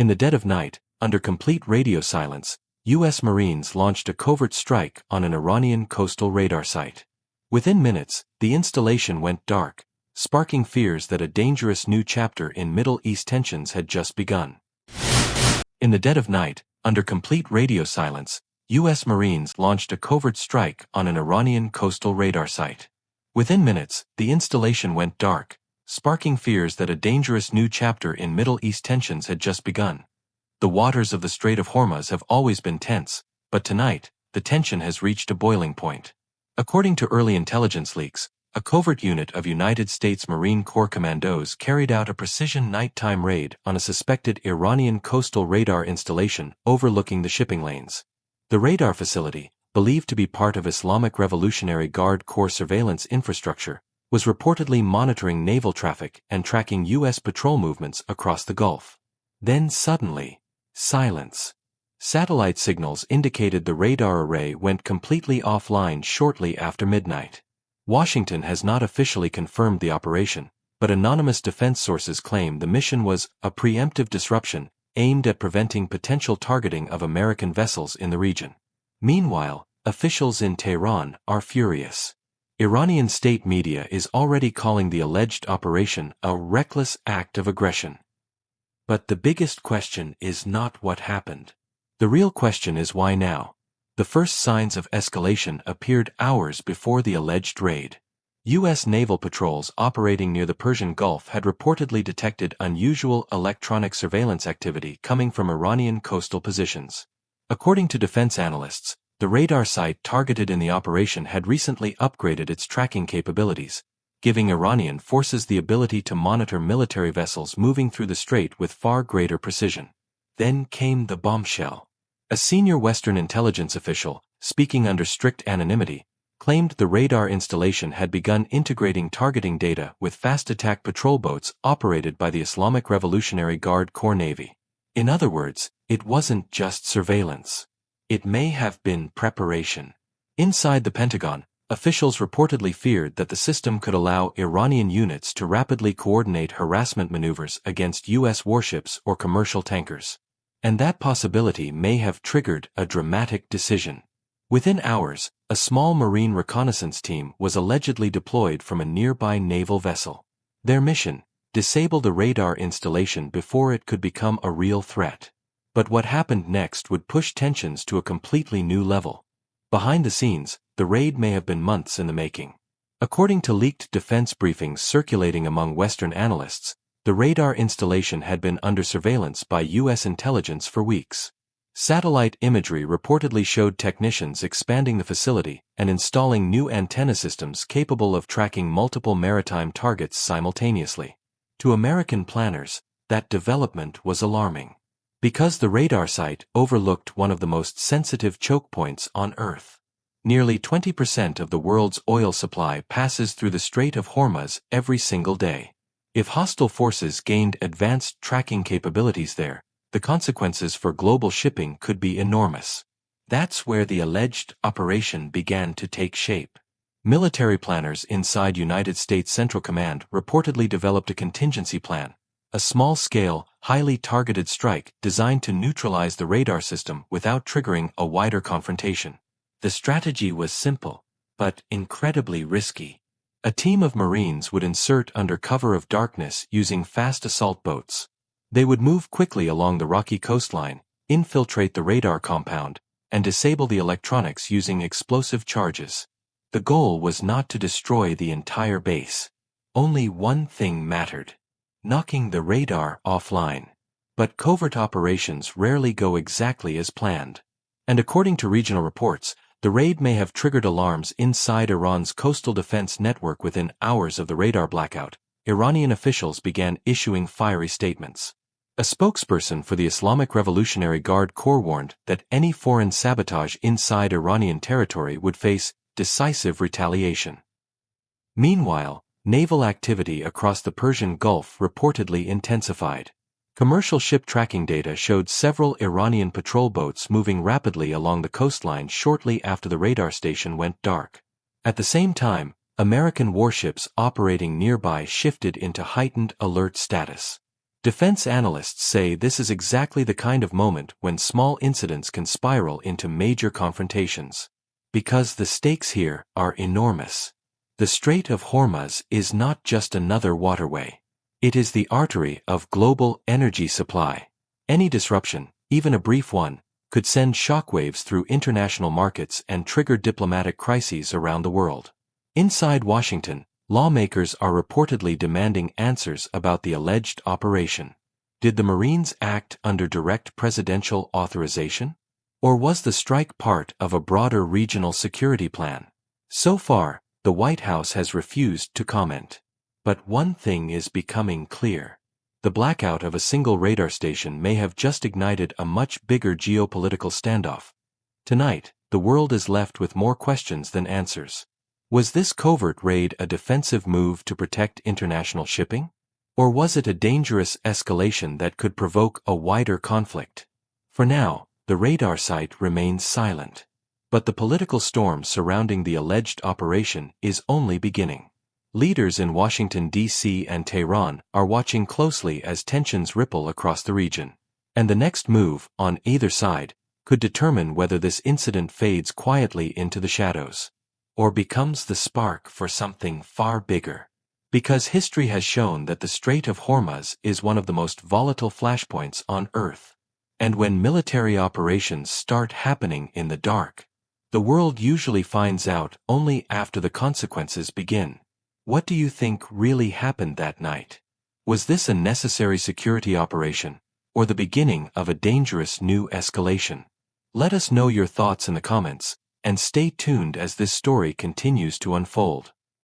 In the dead of night, under complete radio silence, U.S. Marines launched a covert strike on an Iranian coastal radar site. Within minutes, the installation went dark, sparking fears that a dangerous new chapter in Middle East tensions had just begun. In the dead of night, under complete radio silence, U.S. Marines launched a covert strike on an Iranian coastal radar site. Within minutes, the installation went dark, sparking fears that a dangerous new chapter in Middle East tensions had just begun. The waters of the Strait of Hormuz have always been tense, but tonight, the tension has reached a boiling point. According to early intelligence leaks, a covert unit of United States Marine Corps commandos carried out a precision nighttime raid on a suspected Iranian coastal radar installation overlooking the shipping lanes. The radar facility, believed to be part of Islamic Revolutionary Guard Corps surveillance infrastructure, was reportedly monitoring naval traffic and tracking U.S. patrol movements across the Gulf. Then suddenly, silence. Satellite signals indicated the radar array went completely offline shortly after midnight. Washington has not officially confirmed the operation, but anonymous defense sources claim the mission was a preemptive disruption aimed at preventing potential targeting of American vessels in the region. Meanwhile, officials in Tehran are furious. Iranian state media is already calling the alleged operation a reckless act of aggression. But the biggest question is not what happened. The real question is why now? The first signs of escalation appeared hours before the alleged raid. U.S. naval patrols operating near the Persian Gulf had reportedly detected unusual electronic surveillance activity coming from Iranian coastal positions. According to defense analysts, the radar site targeted in the operation had recently upgraded its tracking capabilities, giving Iranian forces the ability to monitor military vessels moving through the strait with far greater precision. Then came the bombshell. A senior Western intelligence official, speaking under strict anonymity, claimed the radar installation had begun integrating targeting data with fast attack patrol boats operated by the Islamic Revolutionary Guard Corps Navy. In other words, it wasn't just surveillance. It may have been preparation. Inside the Pentagon, officials reportedly feared that the system could allow Iranian units to rapidly coordinate harassment maneuvers against U.S. warships or commercial tankers. And that possibility may have triggered a dramatic decision. Within hours, a small Marine reconnaissance team was allegedly deployed from a nearby naval vessel. Their mission: disable the radar installation before it could become a real threat. But what happened next would push tensions to a completely new level. Behind the scenes, the raid may have been months in the making. According to leaked defense briefings circulating among Western analysts, the radar installation had been under surveillance by U.S. intelligence for weeks. Satellite imagery reportedly showed technicians expanding the facility and installing new antenna systems capable of tracking multiple maritime targets simultaneously. To American planners, that development was alarming. Because the radar site overlooked one of the most sensitive choke points on Earth. Nearly 20% of the world's oil supply passes through the Strait of Hormuz every single day. If hostile forces gained advanced tracking capabilities there, the consequences for global shipping could be enormous. That's where the alleged operation began to take shape. Military planners inside United States Central Command reportedly developed a contingency plan, a small-scale, highly targeted strike designed to neutralize the radar system without triggering a wider confrontation. The strategy was simple, but incredibly risky. A team of Marines would insert under cover of darkness using fast assault boats. They would move quickly along the rocky coastline, infiltrate the radar compound, and disable the electronics using explosive charges. The goal was not to destroy the entire base. Only one thing mattered: knocking the radar offline. But covert operations rarely go exactly as planned. And according to regional reports, the raid may have triggered alarms inside Iran's coastal defense network. Within hours of the radar blackout, Iranian officials began issuing fiery statements. A spokesperson for the Islamic Revolutionary Guard Corps warned that any foreign sabotage inside Iranian territory would face decisive retaliation. Meanwhile, naval activity across the Persian Gulf reportedly intensified. Commercial ship tracking data showed several Iranian patrol boats moving rapidly along the coastline shortly after the radar station went dark. At the same time, American warships operating nearby shifted into heightened alert status. Defense analysts say this is exactly the kind of moment when small incidents can spiral into major confrontations. Because the stakes here are enormous. The Strait of Hormuz is not just another waterway. It is the artery of global energy supply. Any disruption, even a brief one, could send shockwaves through international markets and trigger diplomatic crises around the world. Inside Washington, lawmakers are reportedly demanding answers about the alleged operation. Did the Marines act under direct presidential authorization? Or was the strike part of a broader regional security plan? So far, the White House has refused to comment. But one thing is becoming clear. The blackout of a single radar station may have just ignited a much bigger geopolitical standoff. Tonight, the world is left with more questions than answers. Was this covert raid a defensive move to protect international shipping? Or was it a dangerous escalation that could provoke a wider conflict? For now, the radar site remains silent. But the political storm surrounding the alleged operation is only beginning. Leaders in Washington, D.C. and Tehran are watching closely as tensions ripple across the region. And the next move, on either side, could determine whether this incident fades quietly into the shadows, or becomes the spark for something far bigger. Because history has shown that the Strait of Hormuz is one of the most volatile flashpoints on Earth. And when military operations start happening in the dark, the world usually finds out only after the consequences begin. What do you think really happened that night? Was this a necessary security operation, or the beginning of a dangerous new escalation? Let us know your thoughts in the comments, and stay tuned as this story continues to unfold.